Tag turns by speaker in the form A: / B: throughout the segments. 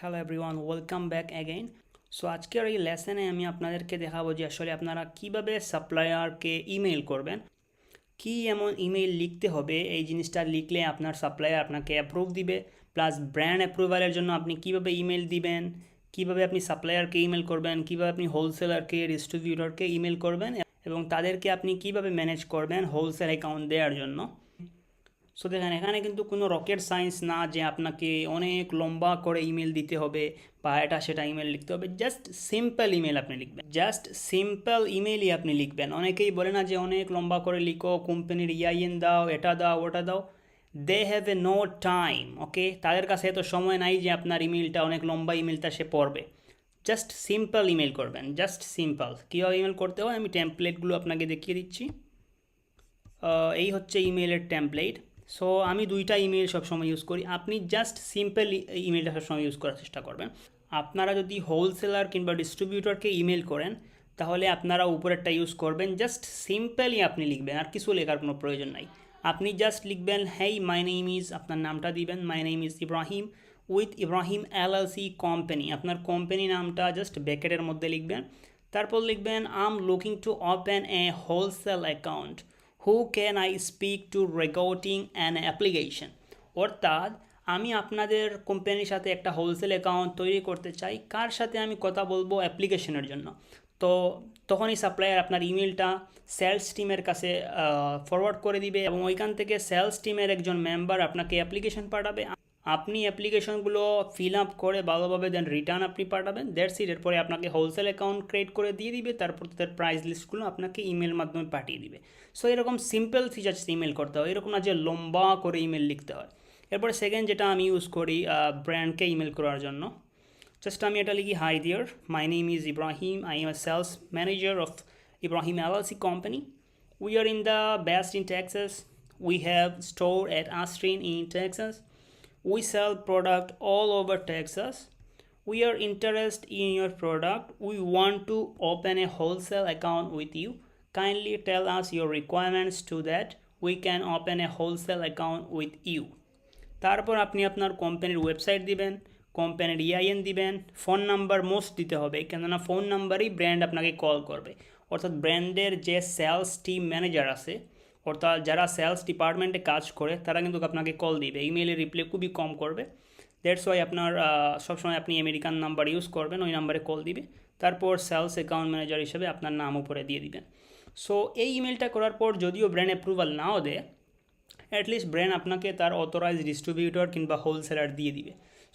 A: Hello everyone, welcome back again. So আজকের এই লেসনে আমি আপনাদেরকে দেখাবো যে আসলে আপনারা কিভাবে সাপ্লায়ারকে ইমেল করবেন, কি এমন ইমেল লিখতে হবে এই জিনিসটা লিখলে আপনার সাপ্লায়ার আপনাকে অ্যাপ্রুভ দিবে, প্লাস ব্র্যান্ড অ্যাপ্রুভালের জন্য আপনি কিভাবে ইমেল দিবেন, কিভাবে আপনি সাপ্লায়ারকে ইমেল করবেন, কিভাবে আপনি হোলসেলারকে ডিস্ট্রিবিউটরকে ইমেল করবেন এবং তাদেরকে আপনি কিভাবে ম্যানেজ করবেন হোলসেল অ্যাকাউন্ট দেওয়ার জন্য। সো দেখেন, এখানে কিন্তু কোনো রকেট সায়েন্স না যে আপনাকে অনেক লম্বা করে ইমেল দিতে হবে বা এটা সেটা ইমেল লিখতে হবে। জাস্ট সিম্পল ইমেল আপনি লিখবেন, জাস্ট সিম্পল ইমেলই আপনি লিখবেন। অনেকেই বলে না যে অনেক লম্বা করে লিখো, কোম্পানির ইআইএন দাও, এটা দাও, ওটা দাও। They have a no time, okay? তাদের কাছে এত সময় নাই যে আপনার ইমেলটা, অনেক লম্বা ইমেলটা সে পড়বে। জাস্ট সিম্পল ইমেল করবেন, জাস্ট সিম্পল। কীভাবে ইমেল করতে হয় আমি টেমপ্লেটগুলো আপনাকে দেখিয়ে দিচ্ছি। এই হচ্ছে ইমেলের টেমপ্লেট। সো আমি দুইটা ইমেল সবসময় ইউজ করি, আপনি জাস্ট সিম্পল ইমেলটা সবসময় ইউজ করার চেষ্টা করবেন। আপনারা যদি হোলসেলার কিংবা ডিস্ট্রিবিউটরকে ইমেল করেন তাহলে আপনারা উপরেরটা ইউজ করবেন, জাস্ট সিম্পলই আপনি লিখবেন, আর কিছু লেখার কোনো প্রয়োজন নাই। আপনি জাস্ট লিখবেন, হেই মাই নেম ইজ, আপনার নামটা দিবেন, মাই name is Ibrahim with Ibrahim LLC company, আপনার কোম্পানি নামটা জাস্ট ব্র্যাকেটের মধ্যে লিখবেন। তারপর লিখবেন, I am looking to open a wholesale account, who can I speak to regarding an application. অর্থাৎ আমি আপনাদের কোম্পানির সাথে একটা হোলসেল অ্যাকাউন্ট তৈরি করতে চাই, কার সাথে আমি কথা বলবো অ্যাপ্লিকেশনের জন্য। তো তখনই সাপ্লায়ার আপনার ইমেলটা সেলস টিমের কাছে ফরওয়ার্ড করে দিবে এবং ওইখান থেকে সেলস টিমের একজন মেম্বার আপনাকে অ্যাপ্লিকেশন পাঠাবে। আপনি অ্যাপ্লিকেশনগুলো ফিল আপ করে ভালোভাবে দেন রিটার্ন আপনি পাঠাবেন, দ্যাটস ইট। এরপরে আপনাকে হোলসেল অ্যাকাউন্ট ক্রিয়েট করে দিয়ে দিবে, তারপর তাদের প্রাইস লিস্টগুলো আপনাকে ইমেল মাধ্যমে পাঠিয়ে দিবে। সো এরকম সিম্পল ফিচার্স ইমেল করতে হয়, এরকম না যে লম্বা করে ইমেল লিখতে হয়। এরপরে সেকেন্ড যেটা আমি ইউজ করি ব্র্যান্ডকে ইমেল করার জন্য, জাস্ট আমি এটা লিখি, hi dear, my name is Ibrahim, I am a sales manager of Ibrahim LLC company, we are in the best in Texas, we have store at Austin in Texas, we sell product all over Texas, we are interested in your product, we want to open a wholesale account with you, kindly tell us your requirements to that we can open a wholesale account with you. তারপর আপনি আপনার কোম্পানির website দিবেন, কোম্পানির EIN দিবেন, phone number most দিতে হবে, কেননা ফোন নাম্বারেই ব্র্যান্ড আপনাকে কল করবে। অর্থাৎ ব্র্যান্ডের যে সেলস টিম ম্যানেজার আছে, অর্থাৎ যারা সেলস ডিপার্টমেন্টে কাজ করে, তারা কিন্তু আপনাকে কল দিবে, ইমেলে রিপ্লাই খুবই কম করবে। দ্যাটস ওয়াই আপনার সবসময় আপনি আমেরিকান নাম্বার ইউজ করবেন, ওই নাম্বারে কল দিবে। তারপর সেলস অ্যাকাউন্ট ম্যানেজার হিসেবে আপনার নাম উপরে দিয়ে দিবেন। সো এই ইমেলটা করার পর যদিও ব্র্যান্ড অ্যাপ্রুভাল নাও দেয়, অ্যাটলিস্ট ব্র্যান্ড আপনাকে তার অথরাইজ ডিস্ট্রিবিউটর কিংবা হোলসেলার দিয়ে দিবে।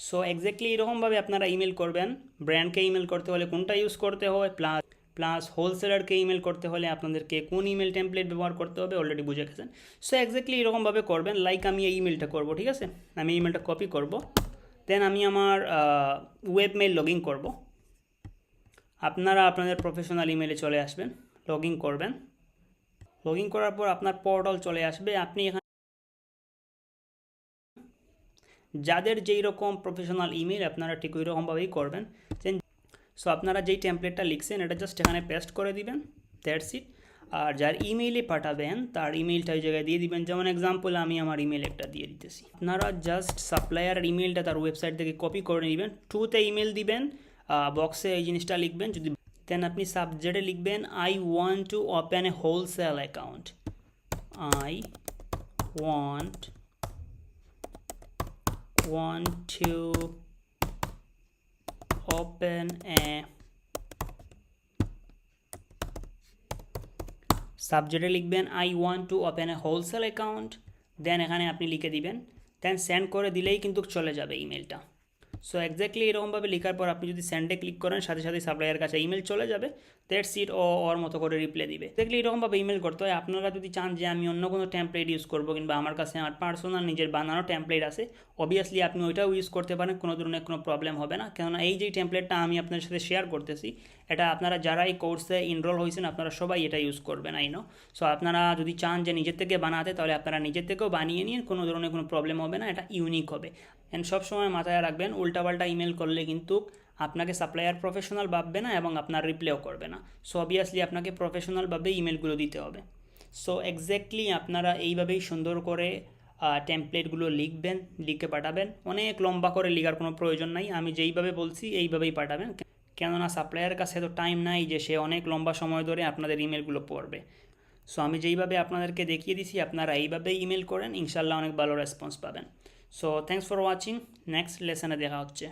A: সো এক্স্যাক্টলি এরকমভাবে আপনারা ইমেল করবেন। ব্র্যান্ডকে ইমেল করতে হলে কোনটা ইউজ করতে হয়, প্লাস হোলসেলারকে ইমেল করতে হলে আপনাদেরকে কোন ইমেল টেমপ্লেট ব্যবহার করতে হবে অলরেডি বুঝে গেছেন। সো এক্স্যাক্টলি এরকমভাবে করবেন, লাইক আমি এই ইমেলটা করব, ঠিক আছে? আমি ইমেলটা কপি করব, দেন আমি আমার ওয়েব মেইল লগ ইন করবো। আপনারা আপনাদের প্রফেশনাল ইমেলে চলে আসবেন, লগ ইন করবেন। লগ ইন করার পর আপনার পোর্টাল চলে আসবে। আপনি এখানে যাদের যেই রকম প্রফেশনাল ইমেল আপনারা ঠিক ওই রকমভাবেই করবেন। সো আপনারা যেই টেমপ্লেটটা লিখছেন এটা জাস্ট এখানে পেস্ট করে দিবেন, দ্যাটস ইট। আর যার ইমেইলে পাঠাবেন তার ইমেলটা ওই জায়গায় দিয়ে দিবেন। যেমন এক্সাম্পল আমি আমার ইমেল একটা দিয়ে দিতেছি। আপনারা জাস্ট সাপ্লায়ারের ইমেলটা তার ওয়েবসাইট থেকে কপি করে নেবেন, টুতে ইমেল দিবেন, বক্সে এই জিনিসটা লিখবেন। যদি দেন আপনি সাবজেক্টে লিখবেন, I want to open a wholesale account, I want to open a সাবজেক্টে লিখবেন I want to open a wholesale account, then এখানে আপনি লিখে দিবেন, দেন সেন্ড করে দিলেই কিন্তু চলে যাবে ইমেলটা। সো এক্স্যাক্টলি এরকমভাবে লেখার পর আপনি যদি সেন্ডে ক্লিক করেন সাথে সাথে সাপ্লায়ার কাছে ইমেল চলে যাবে, দ্যাটস ইট। ওর মতো করে রিপ্লাই দিবে। এক্স্যাক্টলি এরকমভাবে ইমেল করতে হয়। আপনারা যদি চান যে আমি অন্য কোনো টেমপ্লেট ইউজ করবো কিংবা আমার কাছে আমার পার্সোনাল নিজের বানানো টেমপ্লেট আছে, অবভিয়াসলি আপনি ওইটাও ইউজ করতে পারেন, কোনো ধরনের কোনো প্রবলেম হবে না। কেননা এই যে টেমপ্লেটটা আমি আপনাদের সাথে শেয়ার করতেছি, এটা আপনারা যারা এই কোর্সে এনরোল হয়েছেন আপনারা সবাই এটা ইউজ করবেন, আই নো। সো আপনারা যদি চান যে নিজের থেকে বানাতে, তাহলে আপনারা নিজের থেকেও বানিয়ে নিন, কোনো ধরনের কোনো প্রবলেম হবে না, এটা ইউনিক হবে। অ্যান্ড সবসময় মাথায় রাখবেন, উল্টাপাল্টা ইমেল করলে কিন্তু আপনাকে সাপ্লায়ার প্রফেশনাল ভাববে না এবং আপনার রিপ্লাইও করবে না। সো অবভিয়াসলি আপনাকে প্রফেশনালভাবে ইমেলগুলো দিতে হবে। সো এক্স্যাক্টলি আপনারা এইভাবেই সুন্দর করে টেমপ্লেটগুলো লিখবেন, লিখে পাঠাবেন। অনেক লম্বা করে লেখার কোনো প্রয়োজন নাই, আমি যেইভাবে বলছি এইভাবেই পাঠাবেন, কেননা সাপ্লায়ারের কাছে তো টাইম নাই যে সে অনেক লম্বা সময় ধরে আপনাদের ইমেলগুলো পড়বে। সো আমি যেইভাবে আপনাদেরকে দেখিয়ে দিছি আপনারা এইভাবেই ইমেল করেন, ইনশাল্লাহ অনেক ভালো রেসপন্স পাবেন। So thanks for watching, next লেসনে দেখা হচ্ছে।